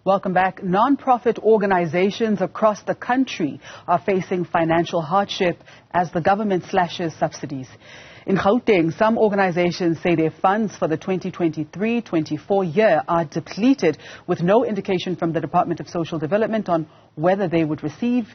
Welcome back. Non-profit organizations across the country are facing financial hardship as the government slashes subsidies. In Gauteng, some organizations say their funds for the 2023-24 year are depleted, with no indication from the Department of Social Development on whether they would receive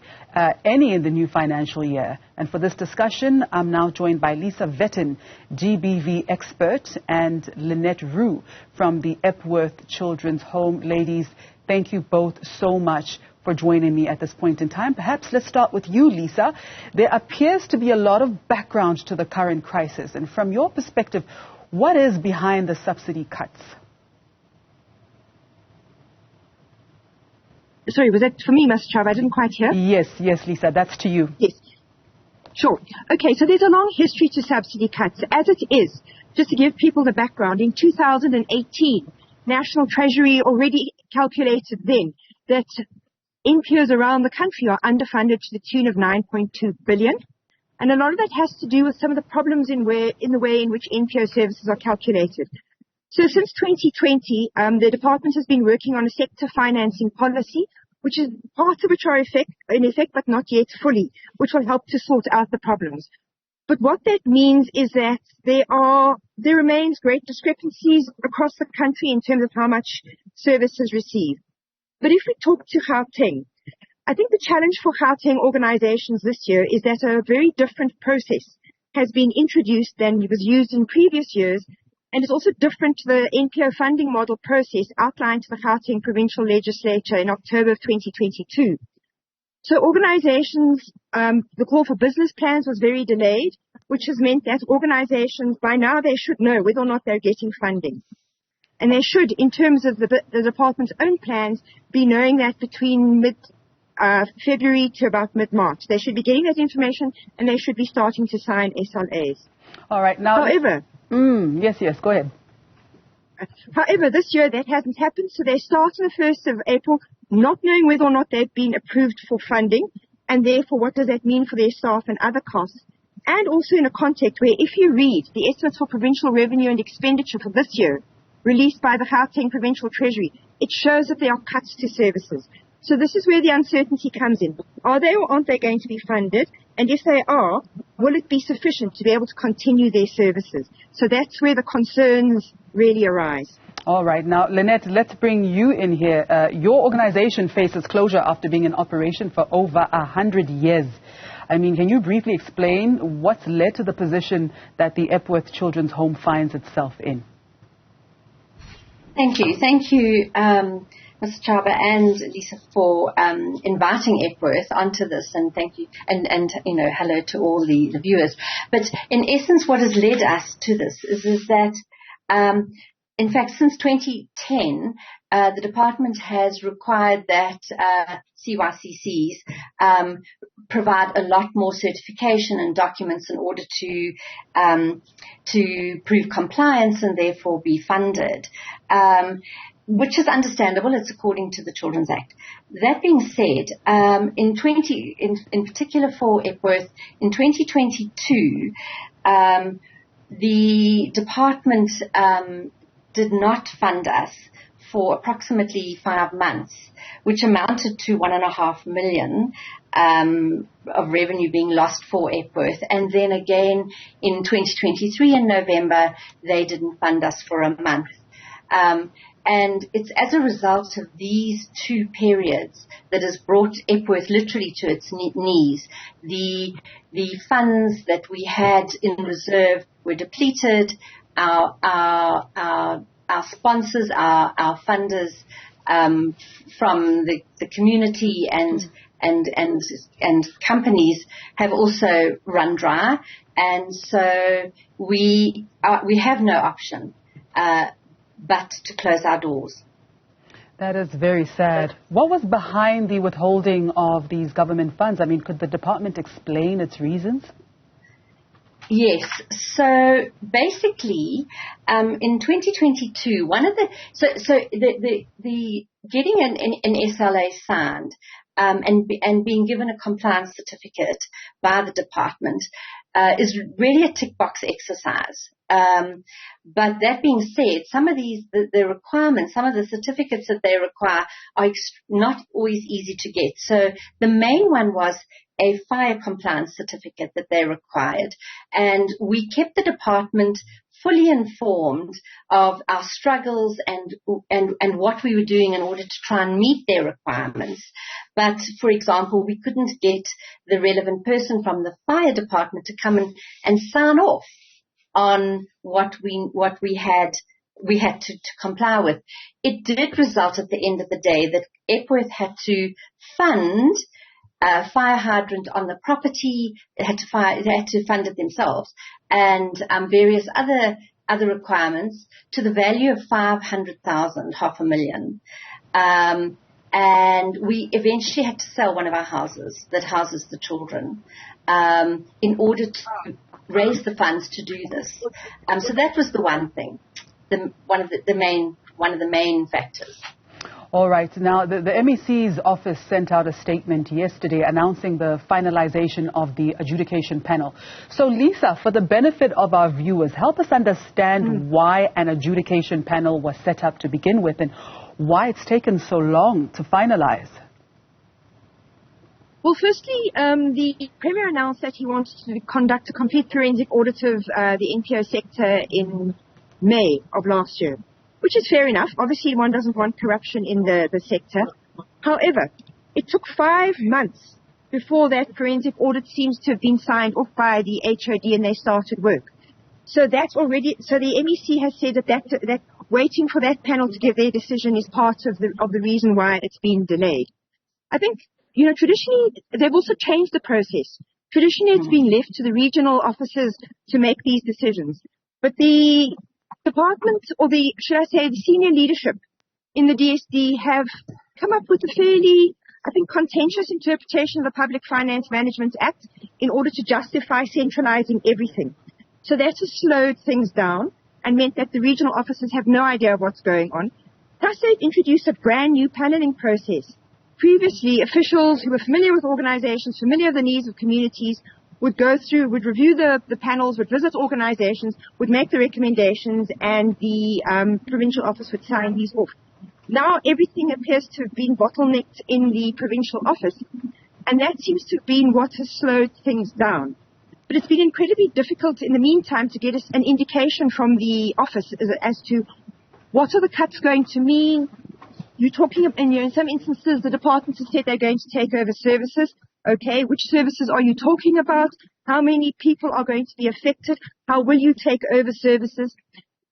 any in the new financial year. And for this discussion, I'm now joined by Lisa Vetten, GBV expert, and Lynette Roux from the Epworth Children's Home. Ladies, thank you both so much for joining me at this point in time. Perhaps let's start with you, Lisa. There appears to be a lot of background to the current crisis. And from your perspective, what is behind the subsidy cuts? Sorry, was that for me, Mr. Chav? I didn't quite hear. Yes, Lisa, that's to you. Yes. Sure. Okay, so there's a long history to subsidy cuts. As it is, just to give people the background, in 2018, National Treasury already calculated then that NGOs around the country are underfunded to the tune of 9.2 billion. And a lot of that has to do with some of the problems in the way in which NGO services are calculated. So since 2020, the department has been working on a sector financing policy, which is parts of which are in effect, but not yet fully, which will help to sort out the problems. But what that means is that there remains great discrepancies across the country in terms of how much services receive. But if we talk to Gauteng, I think the challenge for Gauteng organizations this year is that a very different process has been introduced than was used in previous years, and is also different to the NPO funding model process outlined to the Gauteng provincial legislature in October of 2022. So organizations, the call for business plans was very delayed, which has meant that organizations, by now, they should know whether or not they're getting funding. And they should, in terms of the department's own plans, be knowing that between mid-February to about mid-March. They should be getting that information, and they should be starting to sign SLAs. All right. Now, however, yes, go ahead. However, this year that hasn't happened, so they start on the 1st of April not knowing whether or not they've been approved for funding, and therefore what does that mean for their staff and other costs. And also in a context where if you read the estimates for provincial revenue and expenditure for this year, released by the Gauteng Provincial Treasury, it shows that there are cuts to services. So this is where the uncertainty comes in. Are they or aren't they going to be funded? And if they are, will it be sufficient to be able to continue their services? So that's where the concerns really arise. All right. Now, Lynette, let's bring you in here. Your organization faces closure after being in operation for over 100 years. I mean, can you briefly explain what's led to the position that the Epworth Children's Home finds itself in? Thank you, Mr. Chaba and Lisa for inviting Epworth onto this, and thank you, and hello to all the viewers. But in essence, what has led us to this is that, in fact, since 2010, the department has required that CYCCs provide a lot more certification and documents in order to prove compliance and therefore be funded, which is understandable. It's according to the Children's Act. That being said, in particular for Epworth, in 2022, the department did not fund us for approximately 5 months, which amounted to 1.5 million of revenue being lost for Epworth. And then again in 2023 in November, they didn't fund us for a month. And it's as a result of these two periods that has brought Epworth literally to its knees. The funds that we had in reserve were depleted. Our sponsors, our funders from the community and companies have also run dry, and so we have no option but to close our doors. That is very sad. What was behind the withholding of these government funds? I mean, could the department explain its reasons? Yes. So basically, in 2022, the getting an SLA signed and being given a compliance certificate by the department is really a tick box exercise. But that being said, some of these, the requirements, some of the certificates that they require are not always easy to get. So the main one was a fire compliance certificate that they required. And we kept the department fully informed of our struggles and what we were doing in order to try and meet their requirements. But, for example, we couldn't get the relevant person from the fire department to come and sign off on what we had to comply with. It did result at the end of the day that Epworth had to fund a fire hydrant on the property. They had to fund it themselves, and various other requirements to the value of 500,000, $500,000. And we eventually had to sell one of our houses that houses the children in order to raise the funds to do this. So that was the one thing, one of the main factors. All right. Now, the MEC's office sent out a statement yesterday announcing the finalization of the adjudication panel. So, Lisa, for the benefit of our viewers, help us understand why an adjudication panel was set up to begin with and why it's taken so long to finalize. Well, firstly, the Premier announced that he wanted to conduct a complete forensic audit of the NPO sector in May of last year, which is fair enough. Obviously, one doesn't want corruption in the sector. However, it took 5 months before that forensic audit seems to have been signed off by the HOD and they started work. So that's already, so the MEC has said that waiting for that panel to give their decision is part of the reason why it's been delayed. I think, traditionally, they've also changed the process. Traditionally, it's been left to the regional officers to make these decisions. But the department, or should I say, the senior leadership in the DSD have come up with a fairly, I think, contentious interpretation of the Public Finance Management Act in order to justify centralizing everything. So that has slowed things down and meant that the regional officers have no idea of what's going on. Plus, they've introduced a brand new paneling process. Previously, officials who were familiar with organizations, familiar with the needs of communities, would go through, would review the panels, would visit organizations, would make the recommendations, and the provincial office would sign these off. Now everything appears to have been bottlenecked in the provincial office, and that seems to have been what has slowed things down. But it's been incredibly difficult in the meantime to get us an indication from the office as to what are the cuts going to mean. You're talking, and in some instances, the departments have said they're going to take over services. Okay, which services are you talking about? How many people are going to be affected? How will you take over services?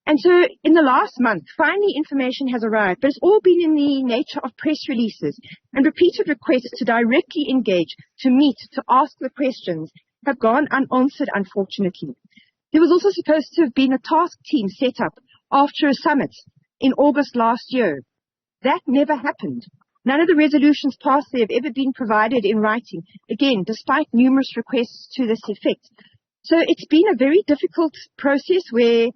And so in the last month, finally information has arrived, but it's all been in the nature of press releases and repeated requests to directly engage, to meet, to ask the questions have gone unanswered, unfortunately. There was also supposed to have been a task team set up after a summit in August last year. That never happened. None of the resolutions passed there have ever been provided in writing, again, despite numerous requests to this effect. So it's been a very difficult process where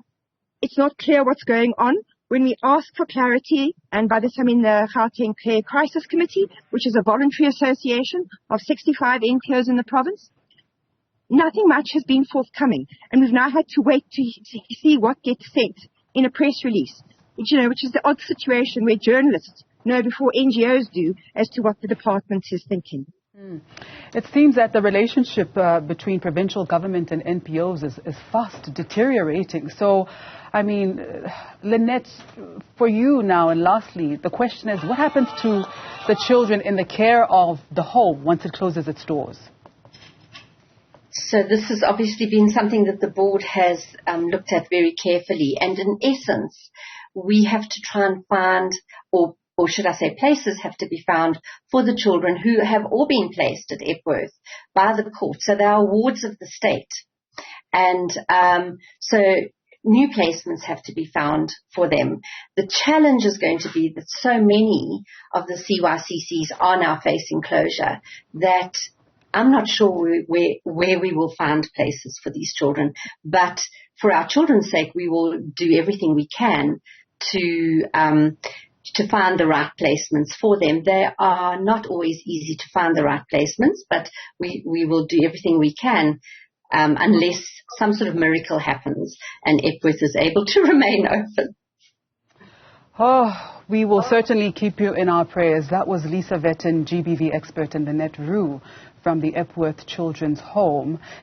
it's not clear what's going on. When we ask for clarity, and by this I mean the Gauteng Care Crisis Committee, which is a voluntary association of 65 NGOs in the province, nothing much has been forthcoming. And we've now had to wait to see what gets sent in a press release, which is the odd situation where journalists know before NGOs do as to what the department is thinking. It seems that the relationship between provincial government and NPOs is fast deteriorating. So, I mean, Lynette, for you now, and lastly, the question is, what happens to the children in the care of the home once it closes its doors? So this has obviously been something that the board has looked at very carefully. And in essence, we have to try and find, or should I say places have to be found for the children who have all been placed at Epworth by the court. So they are wards of the state. And so new placements have to be found for them. The challenge is going to be that so many of the CYCCs are now facing closure that I'm not sure where we will find places for these children. But for our children's sake, we will do everything we can to find the right placements for them. They are not always easy to find the right placements, but we will do everything we can. unless some sort of miracle happens and Epworth is able to remain open. Oh, we will certainly keep you in our prayers. That was Lisa Vetten, GBV expert, and Lynette Roux from the Epworth Children's Home.